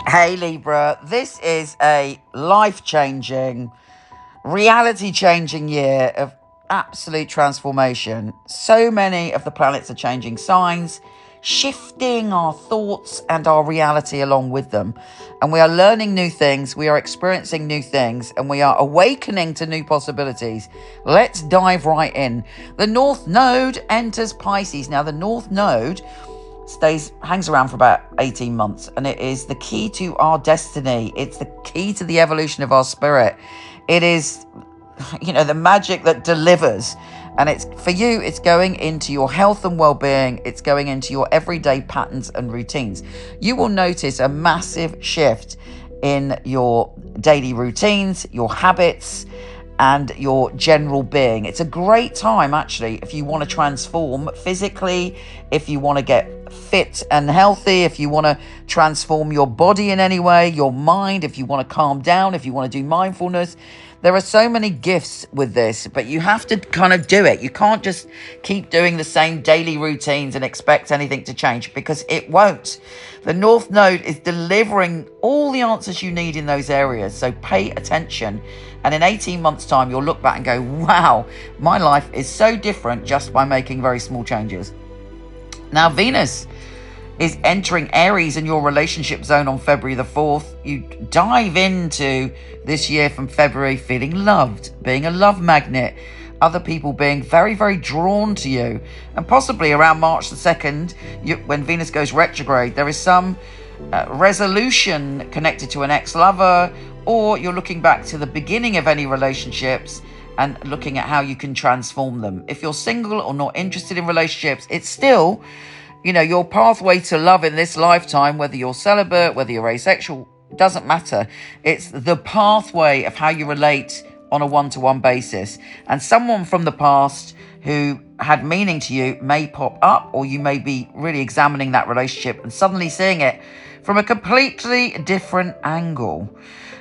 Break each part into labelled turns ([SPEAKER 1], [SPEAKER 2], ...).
[SPEAKER 1] Hey Libra, this is a life-changing, reality-changing year of absolute transformation. So many of the planets are changing signs, shifting our thoughts and our reality along with them. And we are learning new things, we are experiencing new things, and we are awakening to new possibilities. Let's dive right in. The North Node enters Pisces. Now, the North Node hangs around for about 18 months, and it is the key to our destiny. It's the key to the evolution of our spirit. It is, the magic that delivers. And it's for you, it's going into your health and well-being. It's going into your everyday patterns and routines. You will notice a massive shift in your daily routines, your habits, and your general being. It's a great time, actually, if you want to transform physically, if you want to get fit and healthy, if you want to transform your body in any way, your mind, if you want to calm down, if you want to do mindfulness. There are so many gifts with this, but you have to kind of do it. You can't just keep doing the same daily routines and expect anything to change, because it won't. The North Node is delivering all the answers you need in those areas. So pay attention. And in 18 months' time, you'll look back and go, wow, my life is so different just by making very small changes. Now, Venus is entering Aries in your relationship zone on February the 4th. You dive into this year from February feeling loved, being a love magnet, other people being very, very drawn to you. And possibly around March the 2nd, when Venus goes retrograde, there is some resolution connected to an ex-lover, or you're looking back to the beginning of any relationships and looking at how you can transform them. If you're single or not interested in relationships, it's still, your pathway to love in this lifetime, whether you're celibate, whether you're asexual, doesn't matter. It's the pathway of how you relate on a one-to-one basis. And someone from the past who had meaning to you may pop up, or you may be really examining that relationship and suddenly seeing it from a completely different angle.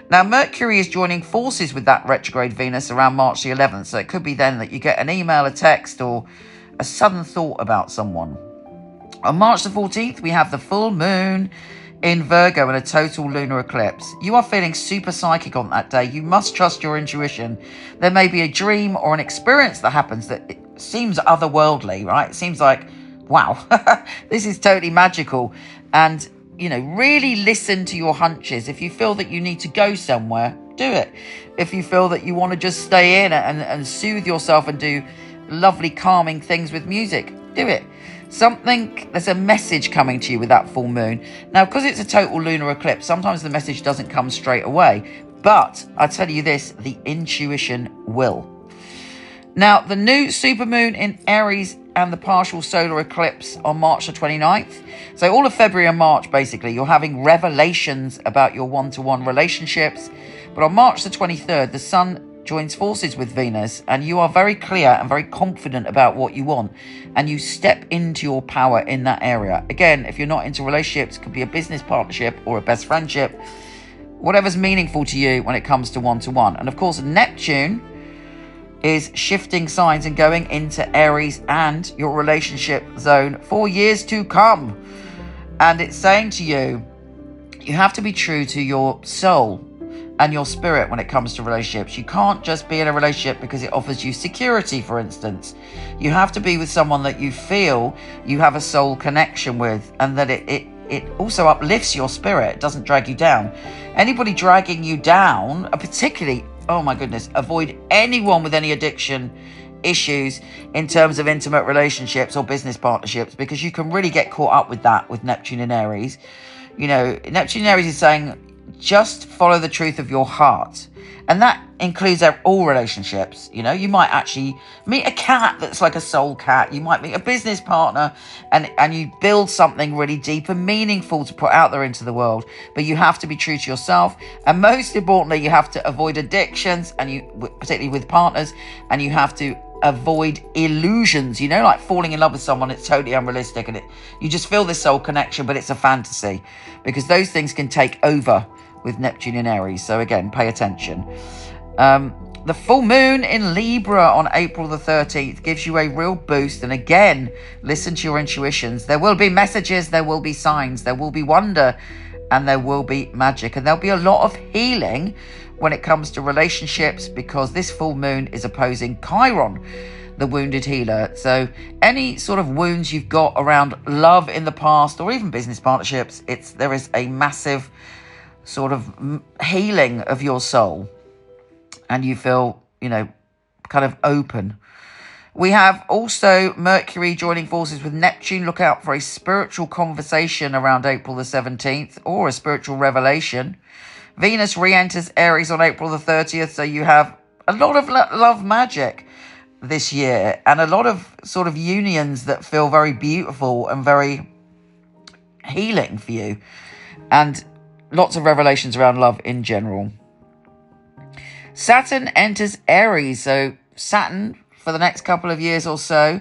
[SPEAKER 1] Now, Mercury is joining forces with that retrograde Venus around March the 11th. So it could be then that you get an email, a text, or a sudden thought about someone. On March the 14th, we have the full moon in Virgo and a total lunar eclipse. You are feeling super psychic on that day. You must trust your intuition. There may be a dream or an experience that happens that it seems otherworldly, right? It seems like, wow, this is totally magical. And, really listen to your hunches. If you feel that you need to go somewhere, do it. If you feel that you want to just stay in and soothe yourself and do lovely calming things with music, do it. There's a message coming to you with that full moon. Now, because it's a total lunar eclipse, sometimes the message doesn't come straight away. But I tell you this, the intuition will. Now, the new supermoon in Aries and the partial solar eclipse on March the 29th. So all of February and March, basically, you're having revelations about your one-to-one relationships. But on March the 23rd, the sun joins forces with Venus, and you are very clear and very confident about what you want, and you step into your power in that area. Again, if you're not into relationships, it could be a business partnership or a best friendship, whatever's meaningful to you when it comes to one-to-one. And of course, Neptune is shifting signs and going into Aries and your relationship zone for years to come. And it's saying to you, you have to be true to your soul and your spirit when it comes to relationships. You can't just be in a relationship because it offers you security, for instance. You have to be with someone that you feel you have a soul connection with, and that it also uplifts your spirit. It doesn't drag you down. Anybody dragging you down, particularly, oh my goodness, avoid anyone with any addiction issues in terms of intimate relationships or business partnerships, because you can really get caught up with that with Neptune in Aries. Neptune in Aries is saying, just follow the truth of your heart. And that includes all relationships. You might actually meet a cat that's like a soul cat. You might meet a business partner and you build something really deep and meaningful to put out there into the world. But you have to be true to yourself. And most importantly, you have to avoid addictions, particularly with partners, and you have to avoid illusions, like falling in love with someone. It's totally unrealistic, and you just feel this soul connection, but it's a fantasy, because those things can take over with Neptune in Aries. So again, pay attention. The full moon in Libra on April the 13th gives you a real boost. And again, listen to your intuitions. There will be messages, there will be signs, there will be wonder and there will be magic, and there'll be a lot of healing when it comes to relationships, because this full moon is opposing Chiron, the wounded healer. So any sort of wounds you've got around love in the past, or even business partnerships, there is a massive sort of healing of your soul, and you feel, kind of open. We have also Mercury joining forces with Neptune. Look out for a spiritual conversation around April the 17th, or a spiritual revelation. Venus re-enters Aries on April the 30th, so you have a lot of love magic this year, and a lot of sort of unions that feel very beautiful and very healing for you, and lots of revelations around love in general. Saturn enters Aries, so Saturn, for the next couple of years or so,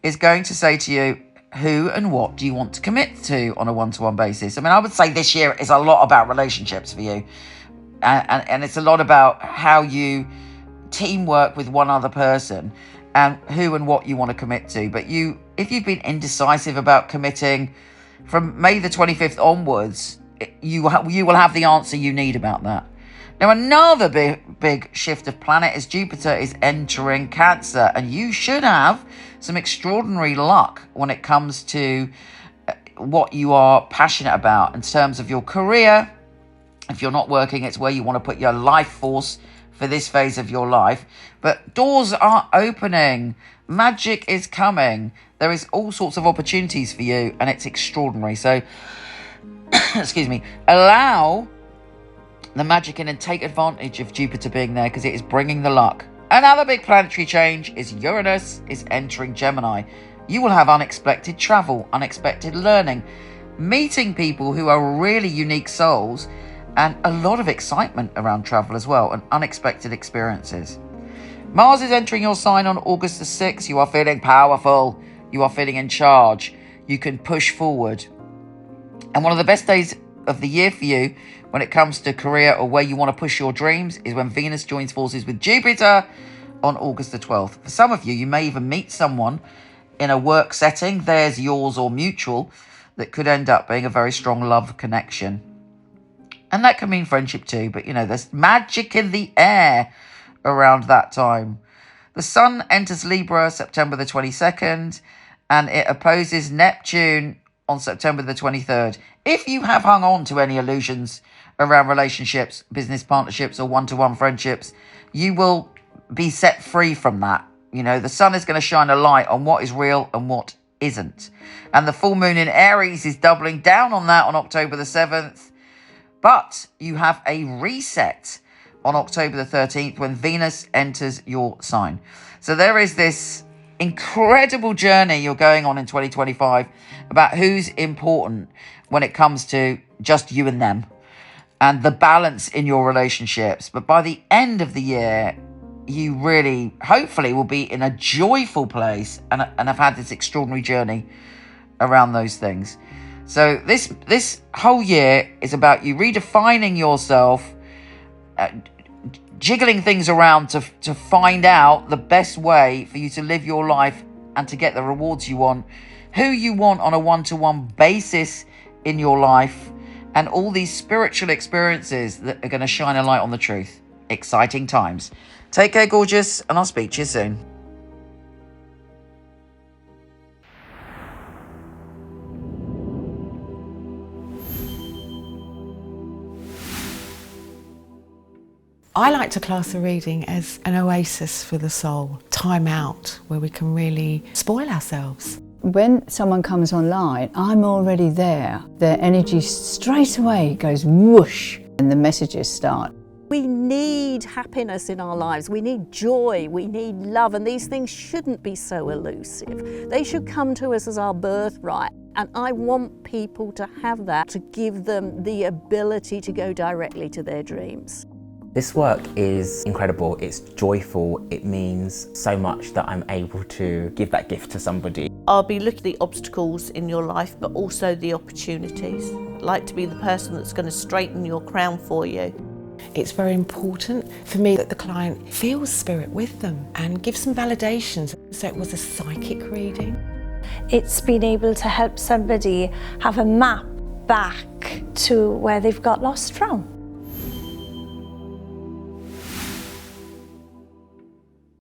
[SPEAKER 1] is going to say to you, who and what do you want to commit to on a one-to-one basis? I mean, I would say this year is a lot about relationships for you. And it's a lot about how you teamwork with one other person, and who and what you want to commit to. But if you've been indecisive about committing, from May the 25th onwards, you will have the answer you need about that. Now, another big shift of planet is Jupiter is entering Cancer, and you should have some extraordinary luck when it comes to what you are passionate about in terms of your career. If you're not working, it's where you want to put your life force for this phase of your life. But doors are opening. Magic is coming. There is all sorts of opportunities for you, and it's extraordinary. So, excuse me, allow the magic in and take advantage of Jupiter being there, because it is bringing the luck. Another big planetary change is Uranus is entering Gemini. You will have unexpected travel, unexpected learning, meeting people who are really unique souls, and a lot of excitement around travel as well, and unexpected experiences. Mars is entering your sign on August the 6th. You are feeling powerful. You are feeling in charge. You can push forward. And one of the best days of the year for you when it comes to career, or where you want to push your dreams, is when Venus joins forces with Jupiter on August the 12th. For some of you, you may even meet someone in a work setting, theirs, yours, or mutual, that could end up being a very strong love connection. And that can mean friendship too, but there's magic in the air around that time. The Sun enters Libra September the 22nd, and it opposes Neptune on September the 23rd. If you have hung on to any illusions around relationships, business partnerships, or one-to-one friendships, you will be set free from that. The sun is going to shine a light on what is real and what isn't. And the full moon in Aries is doubling down on that on October the 7th. But you have a reset on October the 13th when Venus enters your sign. So there is this incredible journey you're going on in 2025 about who's important when it comes to just you and them, and the balance in your relationships. But by the end of the year, you really, hopefully, will be in a joyful place and have had this extraordinary journey around those things. So this whole year is about you redefining yourself, jiggling things around to find out the best way for you to live your life and to get the rewards you want, who you want on a one-to-one basis in your life, and all these spiritual experiences that are going to shine a light on the truth. Exciting times. Take care, gorgeous, and I'll speak to you soon.
[SPEAKER 2] I like to class a reading as an oasis for the soul, time out where we can really spoil ourselves.
[SPEAKER 3] When someone comes online, I'm already there. Their energy straight away goes whoosh, and the messages start.
[SPEAKER 4] We need happiness in our lives, we need joy, we need love, and these things shouldn't be so elusive. They should come to us as our birthright, and I want people to have that, to give them the ability to go directly to their dreams.
[SPEAKER 5] This work is incredible, it's joyful, it means so much that I'm able to give that gift to somebody.
[SPEAKER 6] I'll be looking at the obstacles in your life, but also the opportunities. I'd like to be the person that's going to straighten your crown for you.
[SPEAKER 2] It's very important for me that the client feels spirit with them and gives some validations. So it was a psychic reading.
[SPEAKER 7] It's been able to help somebody have a map back to where they've got lost from.